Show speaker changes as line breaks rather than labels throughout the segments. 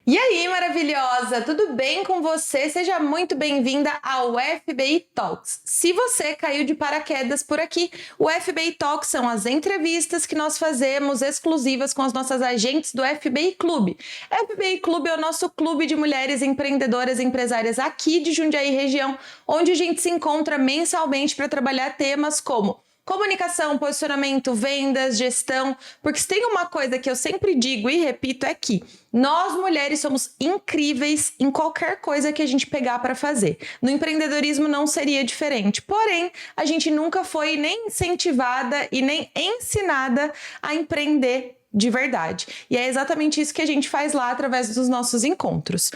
E aí, maravilhosa, tudo bem com você? Seja muito bem-vinda ao FBI Talks. Se você caiu de paraquedas por aqui, o FBI Talks são as entrevistas que nós fazemos exclusivas com as nossas agentes do FBI Clube. FBI Clube é o nosso clube de mulheres empreendedoras e empresárias aqui de Jundiaí região, onde a gente se encontra mensalmente para trabalhar temas como comunicação, posicionamento, vendas, gestão, porque se tem uma coisa que eu sempre digo e repito é que nós mulheres somos incríveis em qualquer coisa que a gente pegar para fazer. No empreendedorismo não seria diferente, porém a gente nunca foi nem incentivada e nem ensinada a empreender de verdade. E é exatamente isso que a gente faz lá através dos nossos encontros.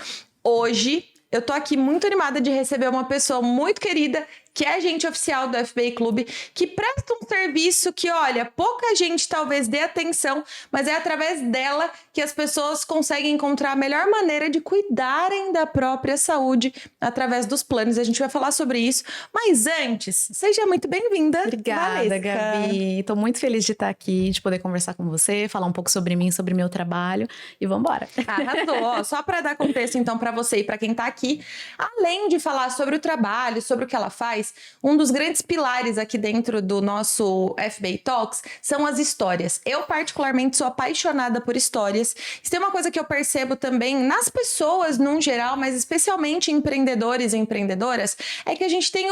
Hoje eu tô aqui muito animada de receber uma pessoa muito querida, que é agente oficial do FBI Clube, que presta um serviço que, olha, pouca gente talvez dê atenção, mas é através dela que as pessoas conseguem encontrar a melhor maneira de cuidarem da própria saúde através dos planos. A gente vai falar sobre isso, mas antes, seja muito bem-vinda,
Obrigada,
Valesca.
Gabi. Estou muito feliz de estar aqui, de poder conversar com você, falar um pouco sobre mim, sobre meu trabalho e vamos embora.
Arrasou. Só para dar contexto então para você e para quem está aqui, além de falar sobre o trabalho, sobre o que ela faz, um dos grandes pilares aqui dentro do nosso FBI Talks são as histórias. Eu particularmente sou apaixonada por histórias. Isso tem uma coisa que eu percebo também nas pessoas num geral, mas especialmente empreendedores e empreendedoras, é que a gente tem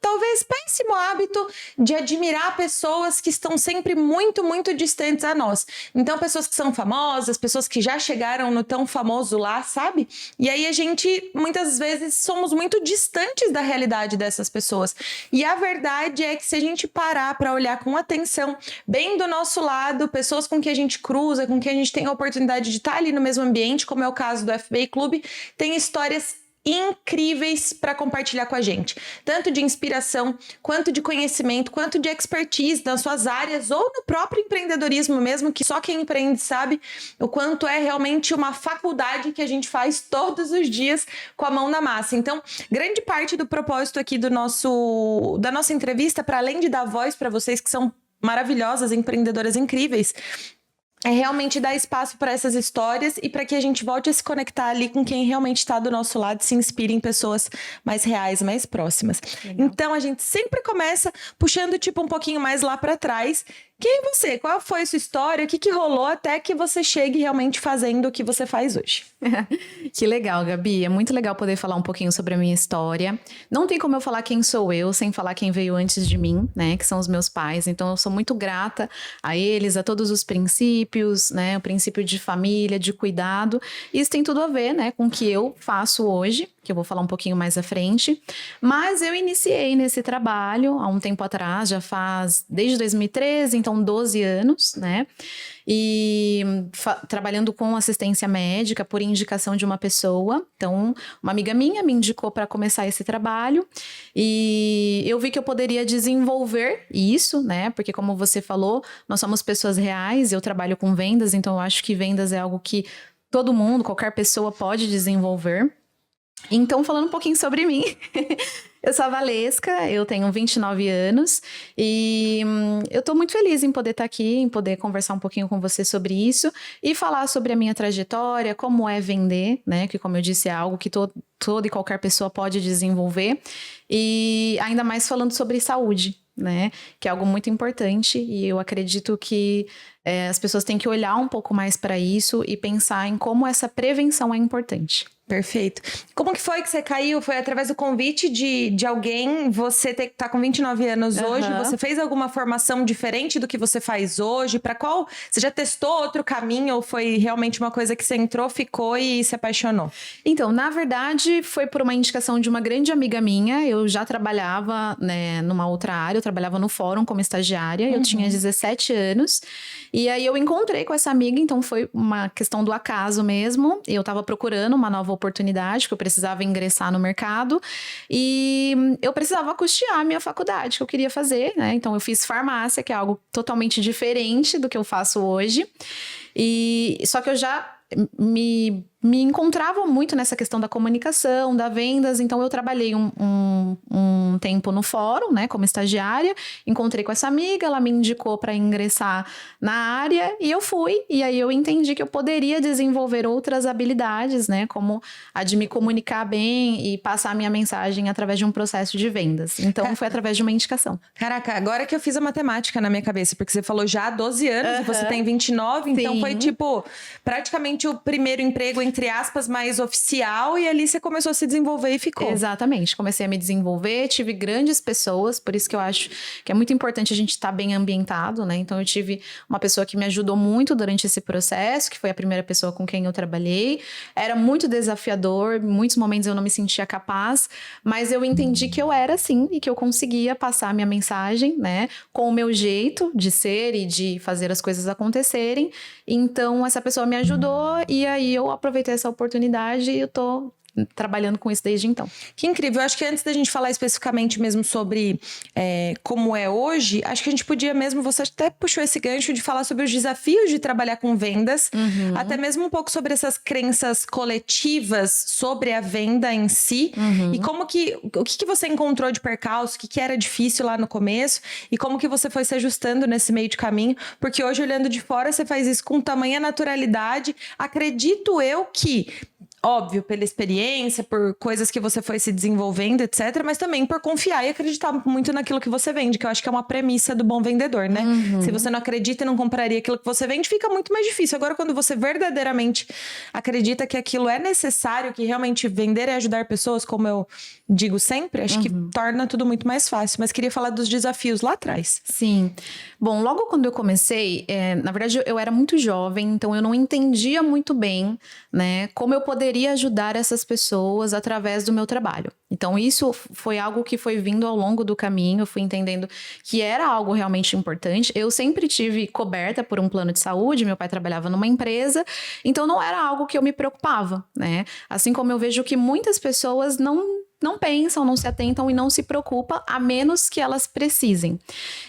talvez péssimo hábito de admirar pessoas que estão sempre muito, muito distantes a nós. Então, pessoas que são famosas, pessoas que já chegaram no tão famoso lá, sabe? E aí a gente, muitas vezes, somos muito distantes da realidade dessas pessoas. E a verdade é que se a gente parar para olhar com atenção, bem do nosso lado, pessoas com quem a gente cruza, com quem a gente tem a oportunidade de estar ali no mesmo ambiente, como é o caso do FBI Clube, tem histórias incríveis para compartilhar com a gente, tanto de inspiração, quanto de conhecimento, quanto de expertise nas suas áreas ou no próprio empreendedorismo mesmo, que só quem empreende sabe o quanto é realmente uma faculdade que a gente faz todos os dias com a mão na massa. Então, grande parte do propósito aqui da nossa entrevista, para além de dar voz para vocês que são maravilhosas, empreendedoras incríveis, é realmente dar espaço para essas histórias e para que a gente volte a se conectar ali com quem realmente está do nosso lado e se inspire em pessoas mais reais, mais próximas. Legal. Então, a gente sempre começa puxando tipo um pouquinho mais lá para trás. Quem é você? Qual foi a sua história? O que rolou até que você chegue realmente fazendo o que você faz hoje?
Que legal, Gabi. É muito legal poder falar um pouquinho sobre a minha história. Não tem como eu falar quem sou eu sem falar quem veio antes de mim, né? Que são os meus pais. Então, eu sou muito grata a eles, a todos os princípios, né? O princípio de família, de cuidado. Isso tem tudo a ver, né? Com o que eu faço hoje, que eu vou falar um pouquinho mais à frente. Mas eu iniciei nesse trabalho há um tempo atrás, já faz desde 2013, então 12 anos, né? E trabalhando com assistência médica por indicação de uma pessoa. Então, uma amiga minha me indicou para começar esse trabalho e eu vi que eu poderia desenvolver isso, né? Porque como você falou, nós somos pessoas reais, eu trabalho com vendas, então eu acho que vendas é algo que todo mundo, qualquer pessoa pode desenvolver. Então, falando um pouquinho sobre mim, eu sou a Valesca, eu tenho 29 anos e eu tô muito feliz em poder estar aqui, em poder conversar um pouquinho com você sobre isso e falar sobre a minha trajetória, como é vender, né? Que como eu disse, é algo que toda e qualquer pessoa pode desenvolver e ainda mais falando sobre saúde, né? Que é algo muito importante e eu acredito que as pessoas têm que olhar um pouco mais para isso e pensar em como essa prevenção é importante.
Perfeito. Como que foi que você caiu? Foi através do convite de alguém? Você tá com 29 anos hoje, você fez alguma formação diferente do que você faz hoje? Para qual? Você já testou outro caminho ou foi realmente uma coisa que você entrou, ficou e se apaixonou?
Então, na verdade, foi por uma indicação de uma grande amiga minha. Eu já trabalhava, né, numa outra área, eu trabalhava no fórum como estagiária, eu tinha 17 anos. E aí eu encontrei com essa amiga, então foi uma questão do acaso mesmo. Eu estava procurando uma nova oportunidade, que eu precisava ingressar no mercado e eu precisava custear a minha faculdade que eu queria fazer, né? Então eu fiz farmácia, que é algo totalmente diferente do que eu faço hoje. E só que eu já me encontrava muito nessa questão da comunicação, da vendas, então eu trabalhei um tempo no fórum, né, como estagiária, encontrei com essa amiga, ela me indicou para ingressar na área e eu fui, e aí eu entendi que eu poderia desenvolver outras habilidades, né, como a de me comunicar bem e passar a minha mensagem através de um processo de vendas. Então, foi através de uma indicação.
Caraca, agora que eu fiz a matemática na minha cabeça, porque você falou já há 12 anos e você tem 29, então
Sim.
foi tipo, praticamente o primeiro emprego, entre aspas, mais oficial, e ali você começou a se desenvolver e ficou.
Exatamente, comecei a me desenvolver, tive grandes pessoas, por isso que eu acho que é muito importante a gente estar bem ambientado, né? Então eu tive uma pessoa que me ajudou muito durante esse processo, que foi a primeira pessoa com quem eu trabalhei. Era muito desafiador, em muitos momentos eu não me sentia capaz, mas eu entendi que eu era assim e que eu conseguia passar a minha mensagem, né? Com o meu jeito de ser e de fazer as coisas acontecerem. Então essa pessoa me ajudou e aí eu aproveitei essa oportunidade e eu tô trabalhando com isso desde então.
Que incrível. Eu acho que antes da gente falar especificamente mesmo sobre como é hoje, acho que a gente podia mesmo, você até puxou esse gancho de falar sobre os desafios de trabalhar com vendas, até mesmo um pouco sobre essas crenças coletivas sobre a venda em si, e como que, o que você encontrou de percalço, o que era difícil lá no começo, e como que você foi se ajustando nesse meio de caminho, porque hoje olhando de fora você faz isso com tamanha naturalidade. Acredito eu que óbvio, pela experiência, por coisas que você foi se desenvolvendo, etc. Mas também por confiar e acreditar muito naquilo que você vende, que eu acho que é uma premissa do bom vendedor, né? Se você não acredita e não compraria aquilo que você vende, fica muito mais difícil. Agora, quando você verdadeiramente acredita que aquilo é necessário, que realmente vender é ajudar pessoas, como eu digo sempre, acho que torna tudo muito mais fácil. Mas queria falar dos desafios lá atrás.
Sim. Bom, logo quando eu comecei, na verdade eu era muito jovem, então eu não entendia muito bem, né, como eu poderia ajudar essas pessoas através do meu trabalho. Então isso foi algo que foi vindo ao longo do caminho, eu fui entendendo que era algo realmente importante. Eu sempre tive coberta por um plano de saúde, meu pai trabalhava numa empresa, então não era algo que eu me preocupava, né? Assim como eu vejo que muitas pessoas não pensam, não se atentam e não se preocupam, a menos que elas precisem.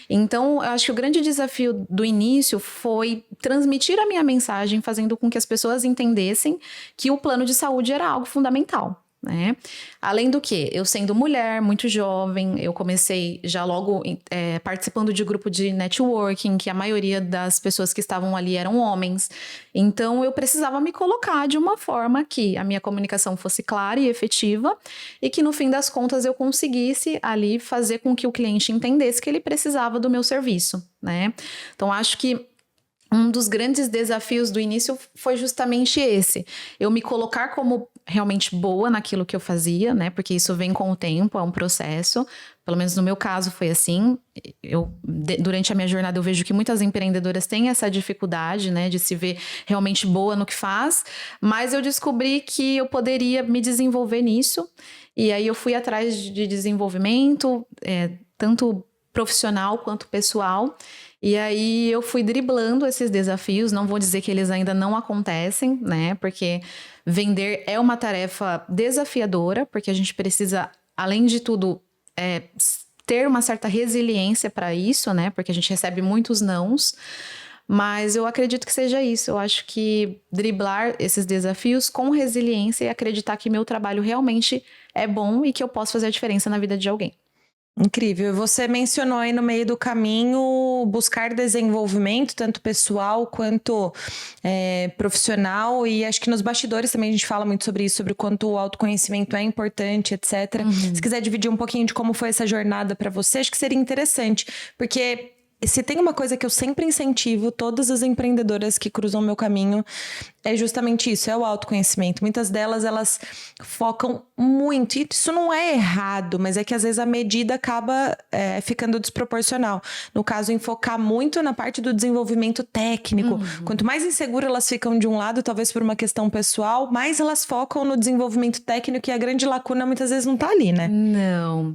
Então, eu acho que o grande desafio do início foi transmitir a minha mensagem, fazendo com que as pessoas entendessem que o plano de saúde era algo fundamental, né? Além do que, eu sendo mulher, muito jovem, eu comecei já logo participando de grupo de networking, que a maioria das pessoas que estavam ali eram homens. Então, eu precisava me colocar de uma forma que a minha comunicação fosse clara e efetiva e que, no fim das contas, eu conseguisse ali fazer com que o cliente entendesse que ele precisava do meu serviço, né? Então, acho que um dos grandes desafios do início foi justamente esse. Eu me colocar como realmente boa naquilo que eu fazia, né? Porque isso vem com o tempo, é um processo. Pelo menos no meu caso foi assim. Durante a minha jornada eu vejo que muitas empreendedoras têm essa dificuldade, né? De se ver realmente boa no que faz. Mas eu descobri que eu poderia me desenvolver nisso. E aí eu fui atrás de desenvolvimento, tanto profissional quanto pessoal. E aí eu fui driblando esses desafios, não vou dizer que eles ainda não acontecem, né? Porque vender é uma tarefa desafiadora, porque a gente precisa, além de tudo, ter uma certa resiliência para isso, né? Porque a gente recebe muitos nãos. Mas eu acredito que seja isso. Eu acho que driblar esses desafios com resiliência e acreditar que meu trabalho realmente é bom e que eu posso fazer a diferença na vida de alguém.
Incrível. Você mencionou aí no meio do caminho buscar desenvolvimento, tanto pessoal quanto profissional, e acho que nos bastidores também a gente fala muito sobre isso, sobre o quanto o autoconhecimento é importante, etc. Se quiser dividir um pouquinho de como foi essa jornada para você, acho que seria interessante, porque se tem uma coisa que eu sempre incentivo todas as empreendedoras que cruzam o meu caminho, é justamente isso, é o autoconhecimento. Muitas delas, elas focam muito, e isso não é errado, mas é que às vezes a medida acaba ficando desproporcional. No caso, em focar muito na parte do desenvolvimento técnico. Quanto mais insegura elas ficam de um lado, talvez por uma questão pessoal, mais elas focam no desenvolvimento técnico, e a grande lacuna muitas vezes não tá ali, né?
Não.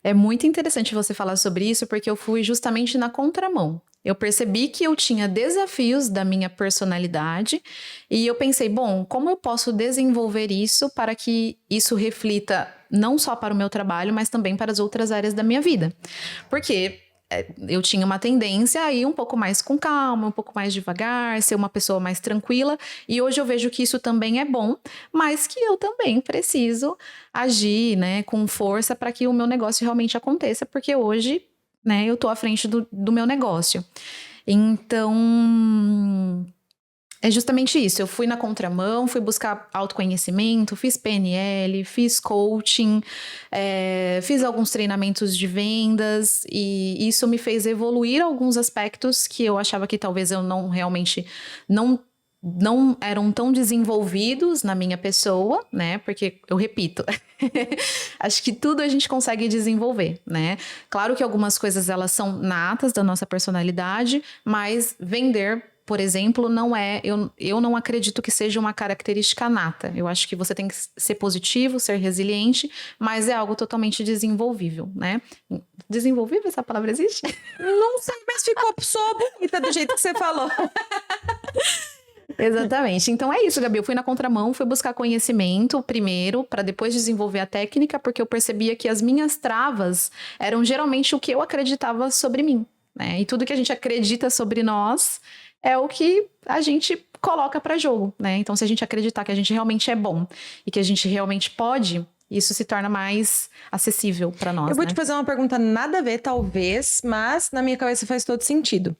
É muito interessante você falar sobre isso, porque eu fui justamente na contramão. Eu percebi que eu tinha desafios da minha personalidade e eu pensei, bom, como eu posso desenvolver isso para que isso reflita não só para o meu trabalho, mas também para as outras áreas da minha vida? Porque eu tinha uma tendência a ir um pouco mais com calma, um pouco mais devagar, ser uma pessoa mais tranquila. E hoje eu vejo que isso também é bom, mas que eu também preciso agir, né, com força para que o meu negócio realmente aconteça, porque hoje, né, eu tô à frente do meu negócio. Então, é justamente isso. Eu fui na contramão, fui buscar autoconhecimento, fiz PNL, fiz coaching, fiz alguns treinamentos de vendas e isso me fez evoluir alguns aspectos que eu achava que talvez eu não eram tão desenvolvidos na minha pessoa, né? Porque, eu repito, acho que tudo a gente consegue desenvolver, né? Claro que algumas coisas elas são natas da nossa personalidade, mas vender, por exemplo, não é... Eu não acredito que seja uma característica nata. Eu acho que você tem que ser positivo, ser resiliente, mas é algo totalmente desenvolvível, né? Desenvolvível, essa palavra existe?
Não sei, mas soou bonita do jeito que você falou.
Exatamente. Então é isso, Gabi. Eu fui na contramão, fui buscar conhecimento primeiro, para depois desenvolver a técnica, porque eu percebia que as minhas travas eram geralmente o que eu acreditava sobre mim, né? E tudo que a gente acredita sobre nós é o que a gente coloca para jogo, né? Então, se a gente acreditar que a gente realmente é bom e que a gente realmente pode, isso se torna mais acessível para nós.
Eu vou
né?
te fazer uma pergunta nada a ver, talvez, mas na minha cabeça faz todo sentido.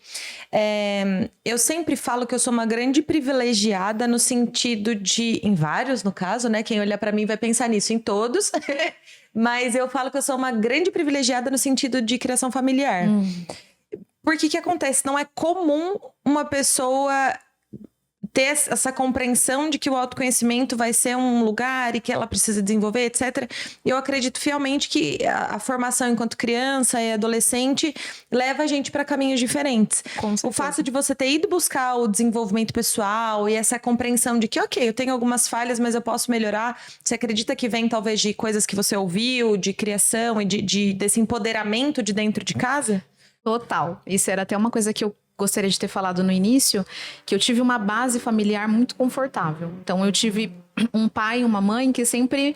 Eu sempre falo que eu sou uma grande privilegiada no sentido de, em vários no caso, né? Quem olhar para mim vai pensar nisso, em todos. Mas eu falo que eu sou uma grande privilegiada no sentido de criação familiar. Porque que acontece? Não é comum uma pessoa ter essa compreensão de que o autoconhecimento vai ser um lugar e que ela precisa desenvolver, etc. Eu acredito fielmente que a formação enquanto criança e adolescente leva a gente para caminhos diferentes. O fato de você ter ido buscar o desenvolvimento pessoal e essa compreensão de que, ok, eu tenho algumas falhas, mas eu posso melhorar. Você acredita que vem talvez de coisas que você ouviu, de criação e desse empoderamento de dentro de casa?
Total. Isso era até uma coisa que eu gostaria de ter falado no início, que eu tive uma base familiar muito confortável. Então, eu tive um pai e uma mãe que sempre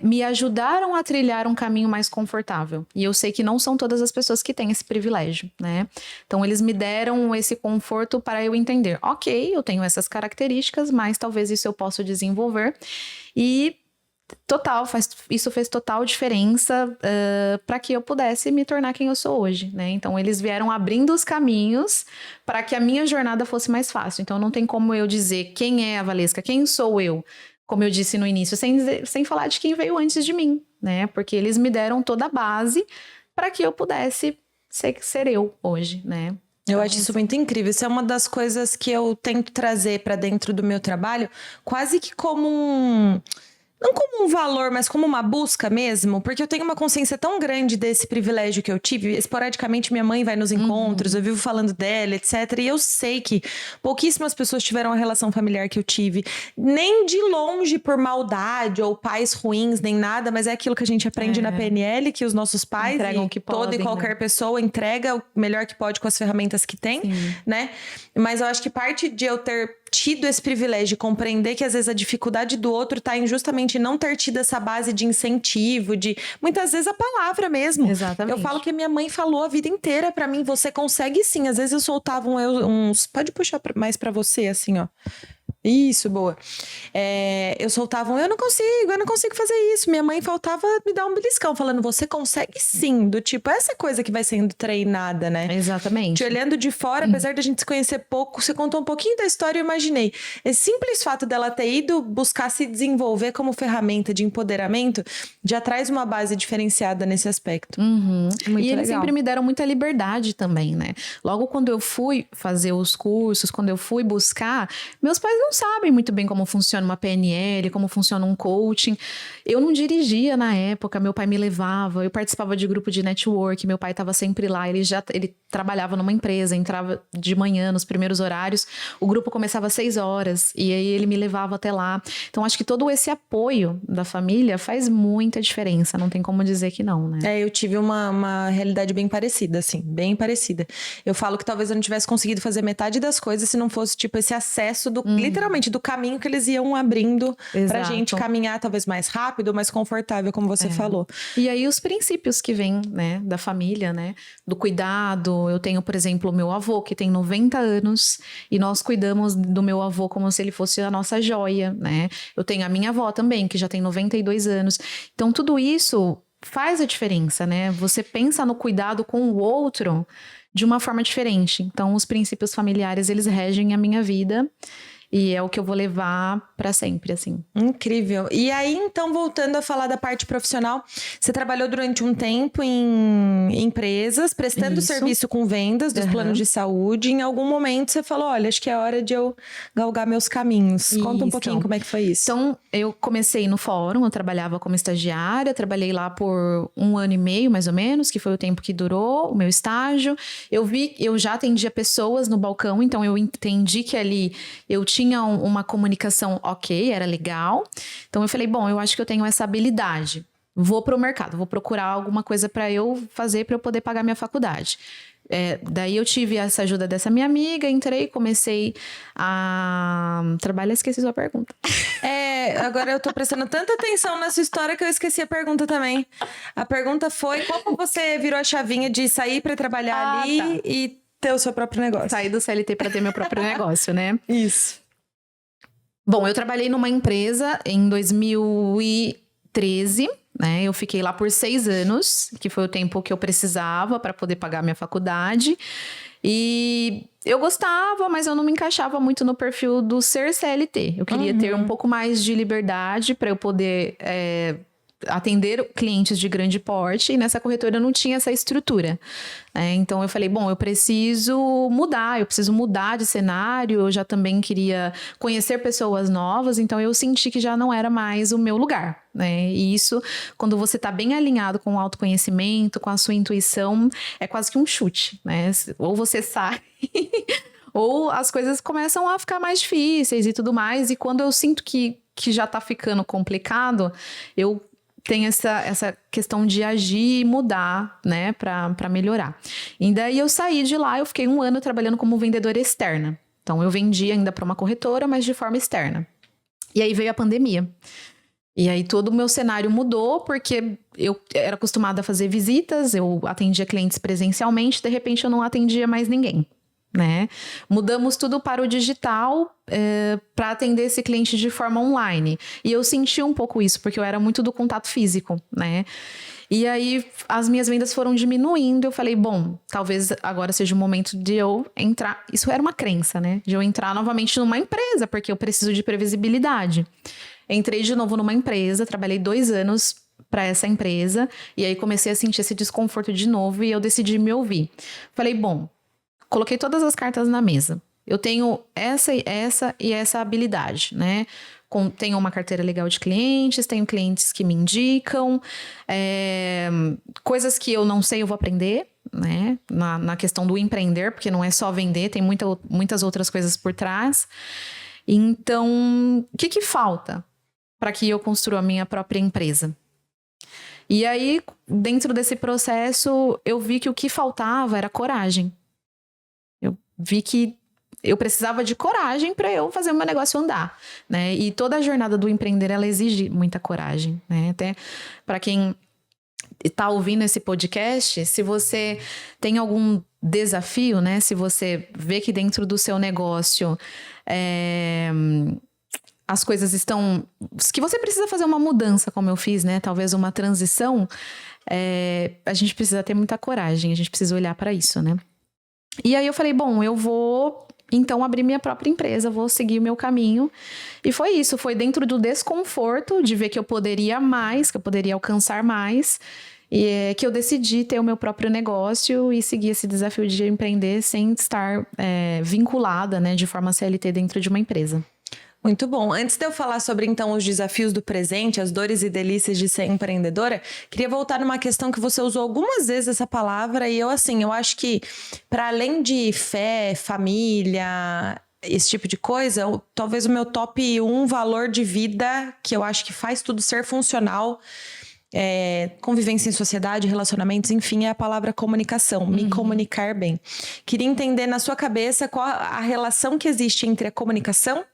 me ajudaram a trilhar um caminho mais confortável. E eu sei que não são todas as pessoas que têm esse privilégio, né? Então, eles me deram esse conforto para eu entender. Ok, eu tenho essas características, mas talvez isso eu possa desenvolver. E isso fez total diferença para que eu pudesse me tornar quem eu sou hoje, né? Então, eles vieram abrindo os caminhos para que a minha jornada fosse mais fácil. Então, não tem como eu dizer quem é a Valesca, quem sou eu, como eu disse no início, sem falar de quem veio antes de mim, né? Porque eles me deram toda a base para que eu pudesse ser eu hoje, né?
Eu acho isso muito incrível. Isso é uma das coisas que eu tento trazer para dentro do meu trabalho, quase que como não como um valor, mas como uma busca mesmo, porque eu tenho uma consciência tão grande desse privilégio que eu tive. Esporadicamente, minha mãe vai nos encontros, eu vivo falando dela, etc. E eu sei que pouquíssimas pessoas tiveram a relação familiar que eu tive. Nem de longe por maldade ou pais ruins, nem nada, mas é aquilo que a gente aprende na PNL, que os nossos pais
entregam o que
toda
podem,
e qualquer pessoa entrega o melhor que pode com as ferramentas que tem, né? Mas eu acho que parte de eu ter tido esse privilégio de compreender que às vezes a dificuldade do outro tá em justamente não ter tido essa base de incentivo, de muitas vezes a palavra mesmo.
Exatamente.
Eu falo que minha mãe falou a vida inteira pra mim, você consegue sim. Às vezes eu soltava uns... Pode puxar mais pra você, assim, ó. Isso, boa. Eu soltava eu não consigo fazer isso. Minha mãe faltava me dar um beliscão, falando, você consegue sim. Do tipo, essa coisa que vai sendo treinada, né?
Exatamente.
Te olhando de fora, apesar da gente se conhecer pouco, você contou um pouquinho da história, eu imaginei. Esse simples fato dela ter ido buscar se desenvolver como ferramenta de empoderamento, já traz uma base diferenciada nesse aspecto.
E eles sempre me deram muita liberdade também, né? Logo quando eu fui fazer os cursos, quando eu fui buscar, meus pais não sabem muito bem como funciona uma PNL, como funciona um coaching. Eu não dirigia na época, meu pai me levava, eu participava de grupo de network, meu pai estava sempre lá, ele trabalhava numa empresa, entrava de manhã nos primeiros horários, o grupo começava às 6 horas, e aí ele me levava até lá. Então, acho que todo esse apoio da família faz muita diferença, não tem como dizer que não, né?
Eu tive uma realidade bem parecida, assim, bem parecida. Eu falo que talvez eu não tivesse conseguido fazer metade das coisas se não fosse, tipo, esse acesso do literalmente literalmente do caminho que eles iam abrindo pra
Exato.
gente caminhar talvez mais rápido, mais confortável, como você falou.
E aí os princípios que vêm, né, da família, né, do cuidado. Eu tenho, por exemplo, o meu avô, que tem 90 anos, e nós cuidamos do meu avô como se ele fosse a nossa joia, né? Eu tenho a minha avó também, que já tem 92 anos. Então, tudo isso faz a diferença, né? Você pensa no cuidado com o outro de uma forma diferente. Então, os princípios familiares, eles regem a minha vida. E é o que eu vou levar para sempre, assim.
Incrível. E aí, então, voltando a falar da parte profissional, você trabalhou durante um tempo em empresas, prestando serviço com vendas dos planos de saúde. Em algum momento você falou, olha, acho que é hora de eu galgar meus caminhos. Conta um pouquinho como é que foi isso.
Então, eu comecei no fórum, eu trabalhava como estagiária, trabalhei lá por 1 ano e meio, mais ou menos, que foi o tempo que durou o meu estágio. Eu já atendia pessoas no balcão, então eu entendi que ali eu tinha uma comunicação ok, era legal. Então eu falei, bom, eu acho que eu tenho essa habilidade. Vou pro mercado, vou procurar alguma coisa para eu fazer para eu poder pagar minha faculdade. Daí eu tive essa ajuda dessa minha amiga, entrei, comecei a trabalhar, esqueci sua pergunta.
Agora eu tô prestando tanta atenção nessa história que eu esqueci a pergunta também. A pergunta foi como você virou a chavinha de sair para trabalhar ali e ter o seu próprio negócio.
Sair do CLT para ter meu próprio negócio, né?
Isso.
Bom, eu trabalhei numa empresa em 2013, né? Eu fiquei lá por 6 anos, que foi o tempo que eu precisava para poder pagar minha faculdade. E eu gostava, mas eu não me encaixava muito no perfil do ser CLT. Eu queria ter um pouco mais de liberdade para eu poder atender clientes de grande porte, e nessa corretora eu não tinha essa estrutura. Então eu falei, bom, eu preciso mudar de cenário, eu já também queria conhecer pessoas novas, então eu senti que já não era mais o meu lugar, né? E isso, quando você tá bem alinhado com o autoconhecimento, com a sua intuição, é quase que um chute, né? Ou você sai... ou as coisas começam a ficar mais difíceis e tudo mais, e quando eu sinto que já tá ficando complicado, eu tenho essa questão de agir e mudar, né, pra melhorar. E daí eu saí de lá, eu fiquei 1 ano trabalhando como vendedora externa. Então eu vendia ainda para uma corretora, mas de forma externa. E aí veio a pandemia. E aí todo o meu cenário mudou, porque eu era acostumada a fazer visitas, eu atendia clientes presencialmente, de repente eu não atendia mais ninguém, né? Mudamos tudo para o digital para atender esse cliente de forma online. E eu senti um pouco isso, porque eu era muito do contato físico, né? E aí as minhas vendas foram diminuindo. Eu falei, bom, talvez agora seja o momento de eu entrar. Isso era uma crença, né? De eu entrar novamente numa empresa, porque eu preciso de previsibilidade. Entrei de novo numa empresa, trabalhei 2 anos para essa empresa, e aí comecei a sentir esse desconforto de novo e eu decidi me ouvir. Falei, bom, coloquei todas as cartas na mesa. Eu tenho essa e essa habilidade, né? Tenho uma carteira legal de clientes, tenho clientes que me indicam, coisas que eu não sei eu vou aprender, né? Na questão do empreender, porque não é só vender, tem muitas outras coisas por trás. Então, o que falta para que eu construa a minha própria empresa? E aí, dentro desse processo, eu vi que o que faltava era coragem. Eu vi que eu precisava de coragem para eu fazer o meu negócio andar, né? E toda a jornada do empreender, ela exige muita coragem, né? Até para quem está ouvindo esse podcast, se você tem algum desafio, né? Se você vê que dentro do seu negócio as coisas estão... que você precisa fazer uma mudança, como eu fiz, né? Talvez uma transição, a gente precisa ter muita coragem, a gente precisa olhar para isso, né? E aí eu falei, bom, eu vou então abrir minha própria empresa, vou seguir o meu caminho. E foi isso, foi dentro do desconforto de ver que eu poderia mais, que eu poderia alcançar mais, e que eu decidi ter o meu próprio negócio e seguir esse desafio de empreender sem estar vinculada, né, de forma CLT dentro de uma empresa.
Muito bom. Antes de eu falar sobre, então, os desafios do presente, as dores e delícias de ser empreendedora, queria voltar numa questão que você usou algumas vezes essa palavra e eu acho que, para além de fé, família, esse tipo de coisa, talvez o meu top 1 valor de vida, que eu acho que faz tudo ser funcional, convivência em sociedade, relacionamentos, enfim, é a palavra comunicação, me comunicar bem. Queria entender na sua cabeça qual a relação que existe entre a comunicação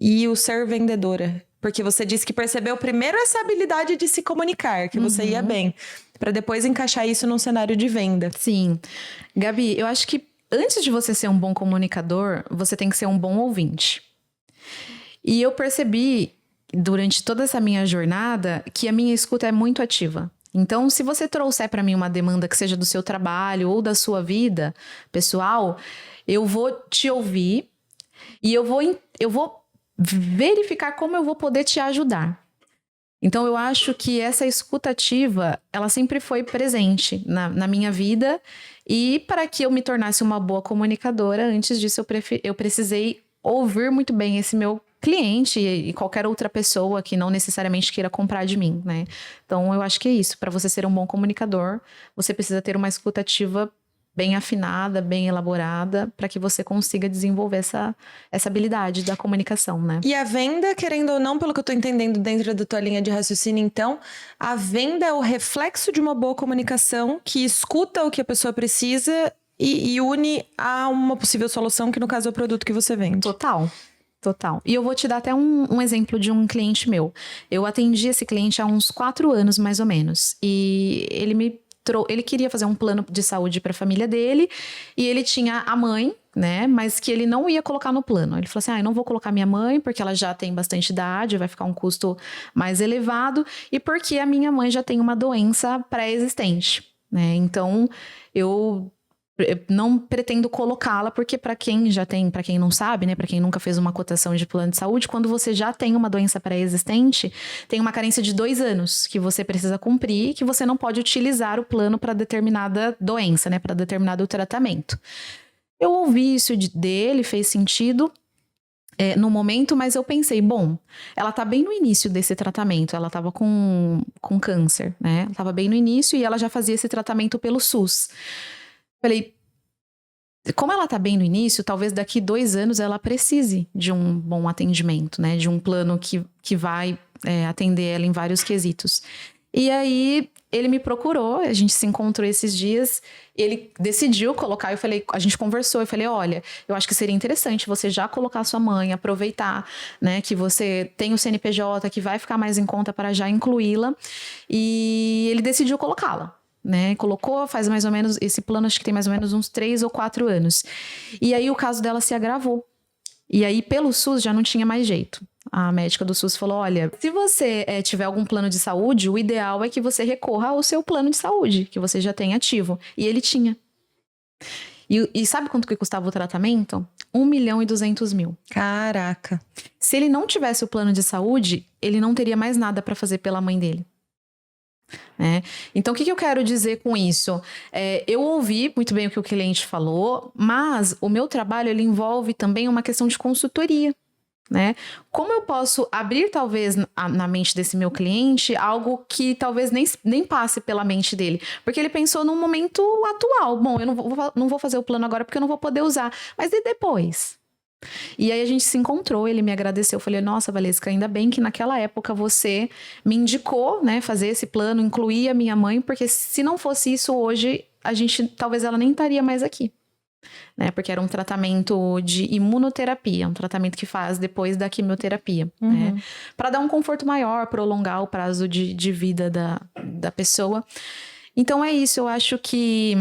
e o ser vendedora? Porque você disse que percebeu primeiro essa habilidade de se comunicar, que você ia bem, para depois encaixar isso num cenário de venda.
Sim. Gabi, eu acho que antes de você ser um bom comunicador, você tem que ser um bom ouvinte. E eu percebi, durante toda essa minha jornada, que a minha escuta é muito ativa. Então, se você trouxer para mim uma demanda que seja do seu trabalho ou da sua vida pessoal, eu vou te ouvir e eu vou verificar como eu vou poder te ajudar. Então, eu acho que essa escuta ativa, ela sempre foi presente na minha vida. E para que eu me tornasse uma boa comunicadora, antes disso eu precisei ouvir muito bem esse meu cliente e qualquer outra pessoa que não necessariamente queira comprar de mim, né? Então, eu acho que é isso. Para você ser um bom comunicador, você precisa ter uma escuta ativa bem afinada, bem elaborada, para que você consiga desenvolver essa habilidade da comunicação, né?
E a venda, querendo ou não, pelo que eu tô entendendo dentro da tua linha de raciocínio, então, a venda é o reflexo de uma boa comunicação que escuta o que a pessoa precisa e une a uma possível solução, que no caso é o produto que você vende.
Total. E eu vou te dar até um exemplo de um cliente meu. Eu atendi esse cliente há uns 4 anos, mais ou menos. E ele queria fazer um plano de saúde para a família dele. E ele tinha a mãe, né? Mas que ele não ia colocar no plano. Ele falou assim, eu não vou colocar minha mãe porque ela já tem bastante idade, vai ficar um custo mais elevado. E porque a minha mãe já tem uma doença pré-existente, né? Então, eu não pretendo colocá-la, porque para quem não sabe, né, para quem nunca fez uma cotação de plano de saúde, quando você já tem uma doença pré-existente, tem uma carência de 2 anos que você precisa cumprir, que você não pode utilizar o plano para determinada doença, né, para determinado tratamento. Eu ouvi isso dele, fez sentido no momento, mas eu pensei, bom, ela tá bem no início desse tratamento, ela tava com câncer, né, ela tava bem no início e ela já fazia esse tratamento pelo SUS. Falei, como ela tá bem no início, talvez daqui 2 anos ela precise de um bom atendimento, né? De um plano que vai atender ela em vários quesitos. E aí, ele me procurou, a gente se encontrou esses dias, ele decidiu colocar, a gente conversou, eu falei, olha, eu acho que seria interessante você já colocar sua mãe, aproveitar, né? Que você tem o CNPJ, que vai ficar mais em conta para já incluí-la. E ele decidiu colocá-la. Né, colocou, faz mais ou menos, esse plano acho que tem mais ou menos uns 3 ou 4 anos. E aí o caso dela se agravou. E aí pelo SUS já não tinha mais jeito. A médica do SUS falou, olha, se você tiver algum plano de saúde, o ideal é que você recorra ao seu plano de saúde, que você já tem ativo. E ele tinha. E sabe quanto que custava o tratamento? 1.200.000.
Caraca.
Se ele não tivesse o plano de saúde, ele não teria mais nada para fazer pela mãe dele. Então, o que eu quero dizer com isso? Eu ouvi muito bem o que o cliente falou, mas o meu trabalho ele envolve também uma questão de consultoria. Né? Como eu posso abrir, talvez, na mente desse meu cliente algo que talvez nem passe pela mente dele? Porque ele pensou num momento atual. Bom, eu não vou fazer o plano agora porque eu não vou poder usar. Mas e depois? E aí a gente se encontrou, ele me agradeceu, eu falei, nossa, Valesca, ainda bem que naquela época você me indicou, né, fazer esse plano, incluir a minha mãe, porque se não fosse isso hoje, talvez ela nem estaria mais aqui, né, porque era um tratamento de imunoterapia, um tratamento que faz depois da quimioterapia, né, para dar um conforto maior, prolongar o prazo de vida da pessoa. Então é isso, eu acho que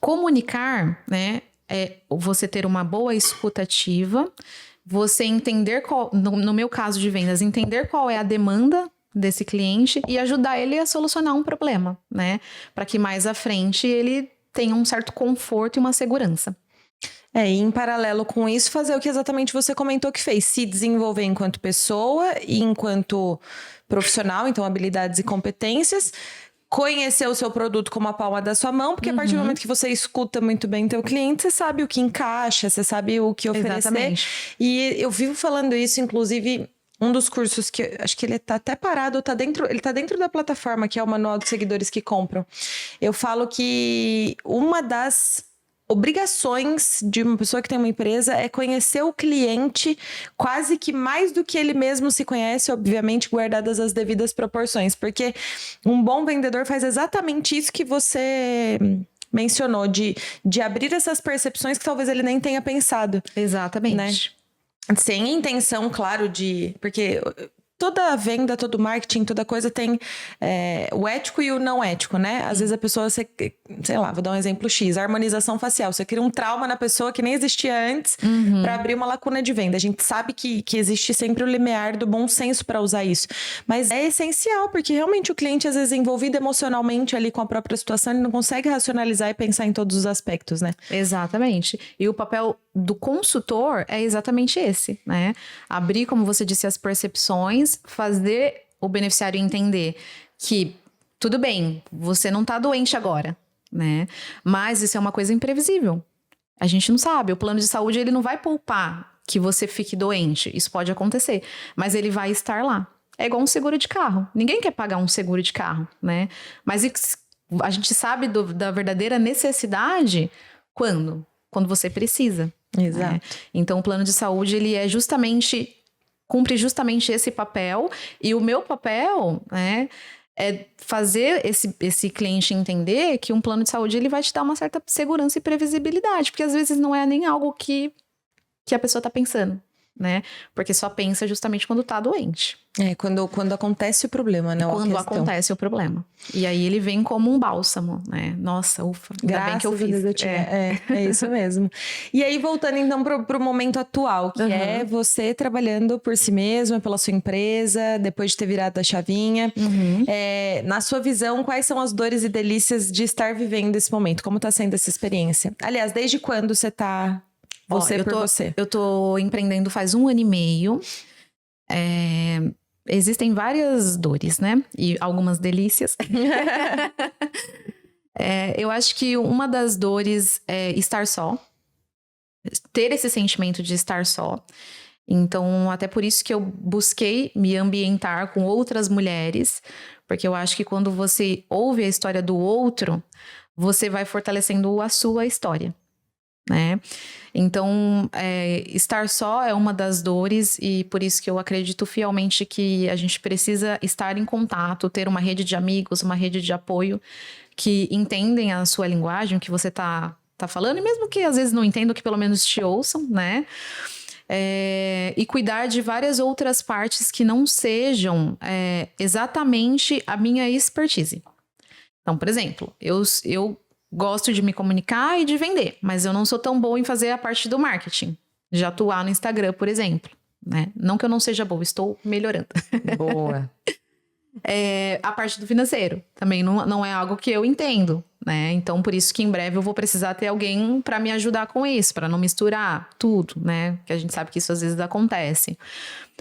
comunicar, né, você ter uma boa escuta ativa, você entender no meu caso de vendas, entender qual é a demanda desse cliente e ajudar ele a solucionar um problema, né? Para que mais à frente ele tenha um certo conforto e uma segurança.
E em paralelo com isso, fazer o que exatamente você comentou que fez. Se desenvolver enquanto pessoa e enquanto profissional, então habilidades e competências. Conhecer o seu produto como a palma da sua mão, porque a partir do momento que você escuta muito bem o teu cliente, você sabe o que encaixa, você sabe o que oferecer.
Exatamente.
E eu vivo falando isso, inclusive, um dos cursos que acho que ele tá até parado, ele tá dentro da plataforma, que é o Manual dos Seguidores que Compram. Eu falo que uma das obrigações de uma pessoa que tem uma empresa é conhecer o cliente quase que mais do que ele mesmo se conhece, obviamente guardadas as devidas proporções, porque um bom vendedor faz exatamente isso que você mencionou, de abrir essas percepções que talvez ele nem tenha pensado.
Exatamente.
Né? sem intenção, claro, porque toda venda, todo marketing, toda coisa tem o ético e o não ético, né? Às vezes a pessoa, sei lá, vou dar um exemplo X, a harmonização facial. Você cria um trauma na pessoa que nem existia antes para abrir uma lacuna de venda. A gente sabe que existe sempre o limiar do bom senso para usar isso. Mas é essencial, porque realmente o cliente, às vezes, é envolvido emocionalmente ali com a própria situação, ele não consegue racionalizar e pensar em todos os aspectos, né?
Exatamente. E o papel do consultor é exatamente esse, né? Abrir, como você disse, as percepções, fazer o beneficiário entender que tudo bem, você não tá doente agora, né? Mas isso é uma coisa imprevisível. A gente não sabe, o plano de saúde ele não vai poupar que você fique doente. Isso pode acontecer, mas ele vai estar lá. É igual um seguro de carro. Ninguém quer pagar um seguro de carro, né? Mas a gente sabe da verdadeira necessidade quando? Quando você precisa.
Exato.
Né? Então, o plano de saúde, ele cumpre justamente esse papel. E o meu papel, né, é fazer esse cliente entender que um plano de saúde, ele vai te dar uma certa segurança e previsibilidade. Porque, às vezes, não é nem algo que a pessoa está pensando, né? Porque só pensa justamente quando está doente.
Quando acontece o problema, né?
Quando acontece o problema. E aí ele vem como um bálsamo, né? Nossa, ufa, ainda bem que eu fiz.
É isso mesmo. E aí, voltando então pro momento atual, que é você trabalhando por si mesma, pela sua empresa, depois de ter virado a chavinha. Na sua visão, quais são as dores e delícias de estar vivendo esse momento? Como está sendo essa experiência? Aliás, desde quando você está... você?
Eu tô empreendendo faz 1 ano e meio. Existem várias dores, né? E algumas delícias. Eu acho que uma das dores é estar só. Ter esse sentimento de estar só. Então, até por isso que eu busquei me ambientar com outras mulheres. Porque eu acho que quando você ouve a história do outro, você vai fortalecendo a sua história, né? Então, estar só é uma das dores e por isso que eu acredito fielmente que a gente precisa estar em contato, ter uma rede de amigos, uma rede de apoio que entendem a sua linguagem, o que você tá falando, e mesmo que às vezes não entendam, que pelo menos te ouçam, né? E cuidar de várias outras partes que não sejam exatamente a minha expertise. Então, por exemplo, eu gosto de me comunicar e de vender, mas eu não sou tão boa em fazer a parte do marketing, de atuar no Instagram, por exemplo, né? Não que eu não seja boa, estou melhorando.
Boa.
A parte do financeiro também não é algo que eu entendo, né? Então, por isso que em breve eu vou precisar ter alguém para me ajudar com isso, para não misturar tudo, né? Que a gente sabe que isso às vezes acontece.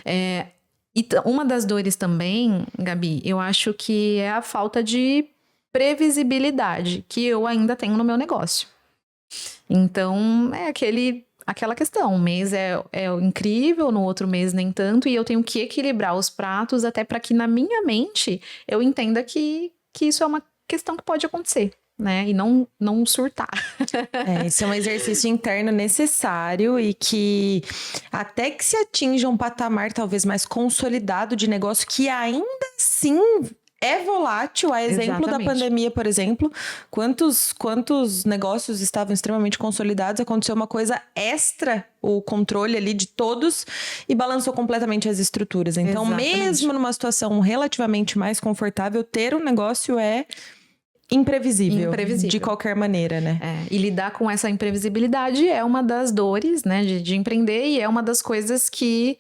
E uma das dores também, Gabi, eu acho que é a falta de previsibilidade que eu ainda tenho no meu negócio. Então, aquela questão. Um mês é incrível, no outro mês nem tanto, e eu tenho que equilibrar os pratos até para que na minha mente eu entenda que isso é uma questão que pode acontecer, né? E não surtar.
Isso é um exercício interno necessário e que até que se atinja um patamar talvez mais consolidado de negócio, que ainda assim é volátil, a exemplo da pandemia, por exemplo. Quantos negócios estavam extremamente consolidados, aconteceu uma coisa extra, o controle ali de todos, e balançou completamente as estruturas. Então, mesmo numa situação relativamente mais confortável, ter um negócio é imprevisível, de qualquer maneira, né?
E lidar com essa imprevisibilidade é uma das dores, né, de empreender, e é uma das coisas que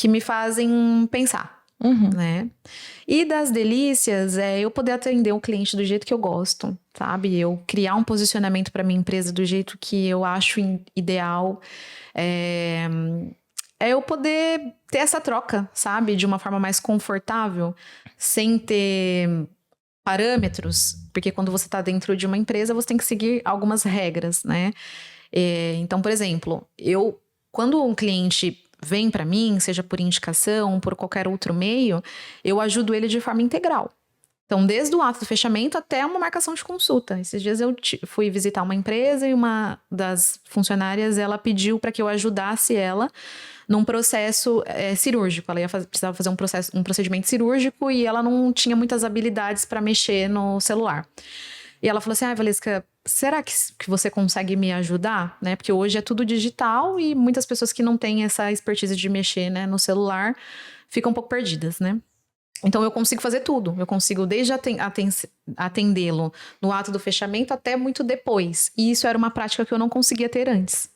me fazem pensar. Né? E das delícias é eu poder atender o cliente do jeito que eu gosto, sabe? Eu criar um posicionamento para minha empresa do jeito que eu acho ideal. É eu poder ter essa troca, sabe? De uma forma mais confortável, sem ter parâmetros, porque quando você está dentro de uma empresa, você tem que seguir algumas regras, né? Então, por exemplo, quando um cliente vem para mim, seja por indicação, por qualquer outro meio, eu ajudo ele de forma integral. Então, desde o ato do fechamento até uma marcação de consulta. Esses dias eu fui visitar uma empresa e uma das funcionárias, ela pediu para que eu ajudasse ela num processo cirúrgico. Ela precisava fazer um procedimento cirúrgico e ela não tinha muitas habilidades para mexer no celular. E ela falou assim, Valesca, será que você consegue me ajudar? Né? Porque hoje é tudo digital e muitas pessoas que não têm essa expertise de mexer, né, no celular ficam um pouco perdidas, né? Então, eu consigo fazer tudo. Eu consigo desde atendê-lo no ato do fechamento até muito depois. E isso era uma prática que eu não conseguia ter antes.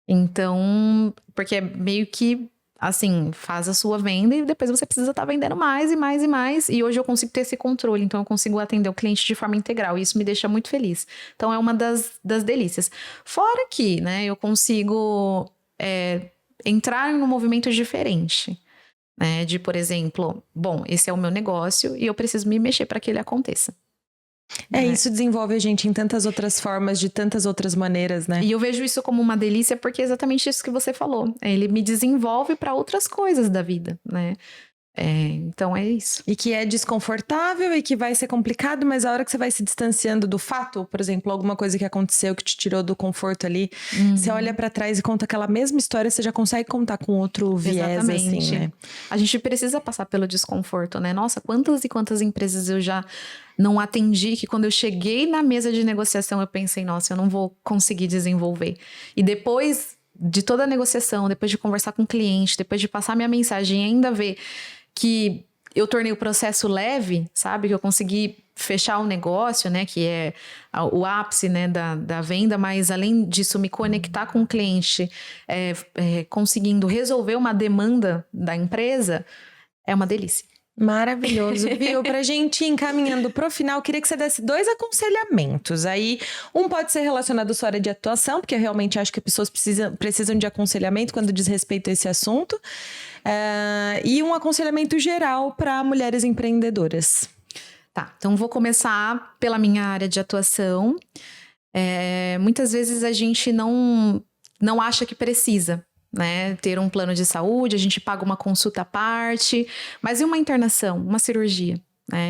Então, porque é meio que, assim, faz a sua venda e depois você precisa estar vendendo mais e mais e mais. E hoje eu consigo ter esse controle. Então, eu consigo atender o cliente de forma integral. E isso me deixa muito feliz. Então, é uma das delícias. Fora que, né, eu consigo entrar em um movimento diferente. Né, de, por exemplo, bom, esse é o meu negócio e eu preciso me mexer para que ele aconteça.
Isso desenvolve a gente em tantas outras formas, de tantas outras maneiras, né?
E eu vejo isso como uma delícia porque é exatamente isso que você falou. Ele me desenvolve para outras coisas da vida, né? Então é isso.
E que é desconfortável e que vai ser complicado, mas a hora que você vai se distanciando do fato, por exemplo, alguma coisa que aconteceu que te tirou do conforto ali, você olha pra trás e conta aquela mesma história, você já consegue contar com outro viés,
exatamente.
assim, né?
A gente precisa passar pelo desconforto, né? Nossa, quantas e quantas empresas eu já não atendi, que quando eu cheguei na mesa de negociação eu pensei, nossa, eu não vou conseguir desenvolver. E depois de toda a negociação, depois de conversar com o cliente, depois de passar minha mensagem e ainda ver que eu tornei o processo leve, sabe? Que eu consegui fechar o negócio, né? Que é o ápice, né, da venda, mas além disso, me conectar com o cliente, conseguindo resolver uma demanda da empresa, é uma delícia.
Maravilhoso, viu? Pra gente ir encaminhando pro final, queria que você desse 2 aconselhamentos. Aí, um pode ser relacionado à sua área de atuação, porque eu realmente acho que as pessoas precisam de aconselhamento quando diz respeito a esse assunto. E um aconselhamento geral para mulheres empreendedoras.
Tá, então vou começar pela minha área de atuação. Muitas vezes a gente não acha que precisa, né, ter um plano de saúde, a gente paga uma consulta à parte, mas e uma internação, uma cirurgia?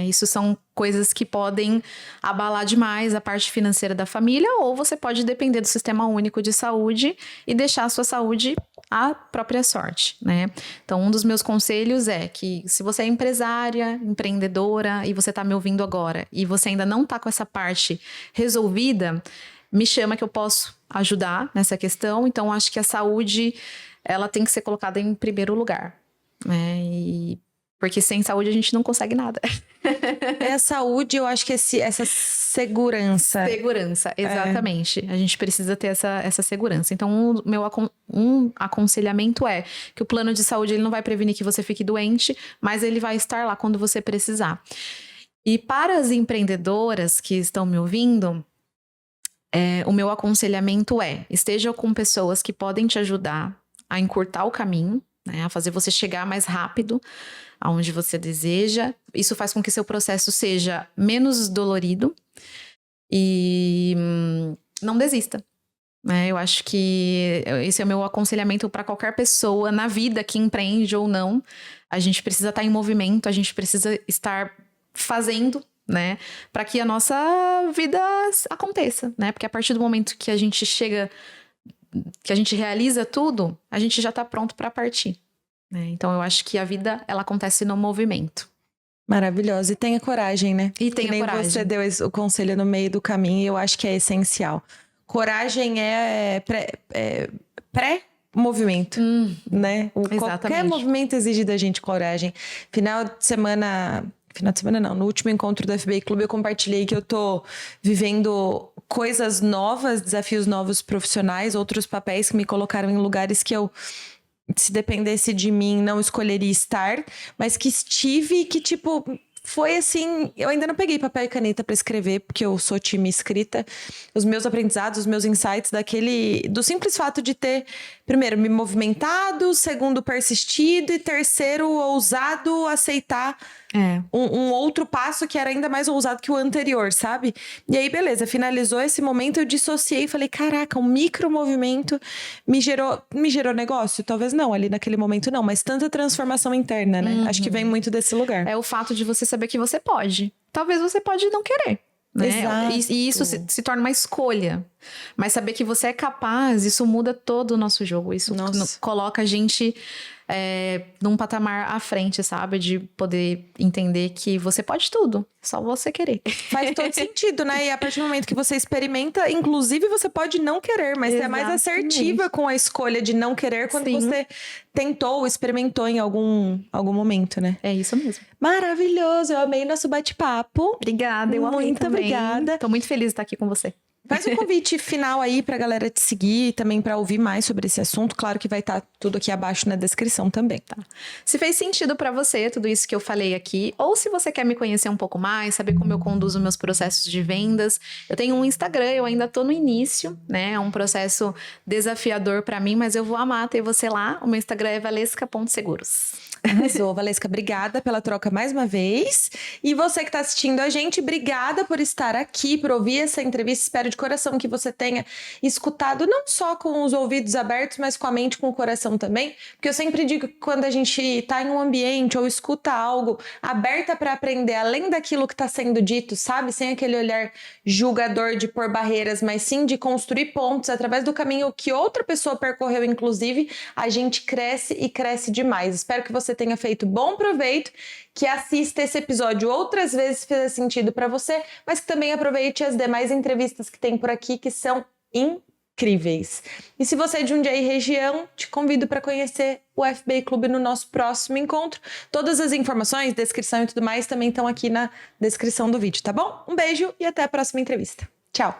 Isso são coisas que podem abalar demais a parte financeira da família, ou você pode depender do Sistema Único de Saúde e deixar a sua saúde à própria sorte, né? Então, um dos meus conselhos é que se você é empresária, empreendedora, e você está me ouvindo agora, e você ainda não está com essa parte resolvida, me chama que eu posso ajudar nessa questão. Então, acho que a saúde, ela tem que ser colocada em primeiro lugar, né? Porque sem saúde a gente não consegue nada.
A saúde, eu acho que essa segurança.
Segurança, exatamente. A gente precisa ter essa segurança. Então, um aconselhamento é que o plano de saúde ele não vai prevenir que você fique doente, mas ele vai estar lá quando você precisar. E para as empreendedoras que estão me ouvindo, o meu aconselhamento esteja com pessoas que podem te ajudar a encurtar o caminho, né, a fazer você chegar mais rápido aonde você deseja. Isso faz com que seu processo seja menos dolorido e não desista. Eu acho que esse é o meu aconselhamento para qualquer pessoa na vida que empreende ou não. A gente precisa estar em movimento, a gente precisa estar fazendo, né, para que a nossa vida aconteça, né? Porque a partir do momento que a gente chega, que a gente realiza tudo, a gente já está pronto para partir. Então, eu acho que a vida, ela acontece no movimento.
Maravilhoso. E tenha coragem, né?
E tenha coragem.
Você deu o conselho no meio do caminho e eu acho que é essencial. Coragem é pré-movimento, né? Qualquer movimento exige da gente coragem. Final de semana não, no último encontro do FBI Clube eu compartilhei que eu tô vivendo coisas novas, desafios novos profissionais, outros papéis que me colocaram em lugares que eu, se dependesse de mim, não escolheria estar, mas que estive e que, tipo, foi assim, eu ainda não peguei papel e caneta para escrever, porque eu sou time escrita, os meus aprendizados, os meus insights do simples fato de ter, primeiro, me movimentado, segundo, persistido e terceiro, ousado aceitar um outro passo que era ainda mais ousado que o anterior, sabe? E aí, beleza, finalizou esse momento, eu dissociei e falei, caraca, um micro movimento me gerou negócio? Talvez não, ali naquele momento não, mas tanta transformação interna, né? Acho que vem muito desse lugar.
É o fato de você saber que você pode. Talvez você pode não querer, né?
Exato.
E isso se torna uma escolha. Mas saber que você é capaz, isso muda todo o nosso jogo. Isso coloca a gente num patamar à frente, sabe? De poder entender que você pode tudo, só você querer.
Faz todo sentido, né? E a partir do momento que você experimenta, inclusive você pode não querer, mas você é mais assertiva com a escolha de não querer quando você tentou, experimentou em algum momento, né?
É isso mesmo.
Maravilhoso, eu amei nosso bate-papo.
Obrigada, eu amei
Muito
também.
obrigada.
Tô muito feliz de estar aqui com você.
Faz um convite final aí pra galera te seguir, também pra ouvir mais sobre esse assunto. Claro que vai estar tudo aqui abaixo na descrição também, tá?
Se fez sentido pra você tudo isso que eu falei aqui, ou se você quer me conhecer um pouco mais, saber como eu conduzo meus processos de vendas, eu tenho um Instagram, eu ainda tô no início, né? É um processo desafiador pra mim, mas eu vou amar ter você lá. O meu Instagram é valesca.seguros.
Arrasou, Valesca, obrigada pela troca mais uma vez. E você que está assistindo a gente, obrigada por estar aqui, por ouvir essa entrevista. Espero de coração que você tenha escutado não só com os ouvidos abertos, mas com a mente, com o coração também. Porque eu sempre digo que quando a gente está em um ambiente ou escuta algo aberta para aprender, além daquilo que está sendo dito, sabe? Sem aquele olhar julgador de pôr barreiras, mas sim de construir pontos através do caminho que outra pessoa percorreu, inclusive, a gente cresce e cresce demais. Espero que você tenha feito bom proveito, que assista esse episódio outras vezes se fizer sentido para você, mas que também aproveite as demais entrevistas que tem por aqui, que são incríveis. E se você é de Jundiaí região, te convido para conhecer o FBA Clube no nosso próximo encontro. Todas as informações, descrição e tudo mais também estão aqui na descrição do vídeo, tá bom? Um beijo e até a próxima entrevista. Tchau!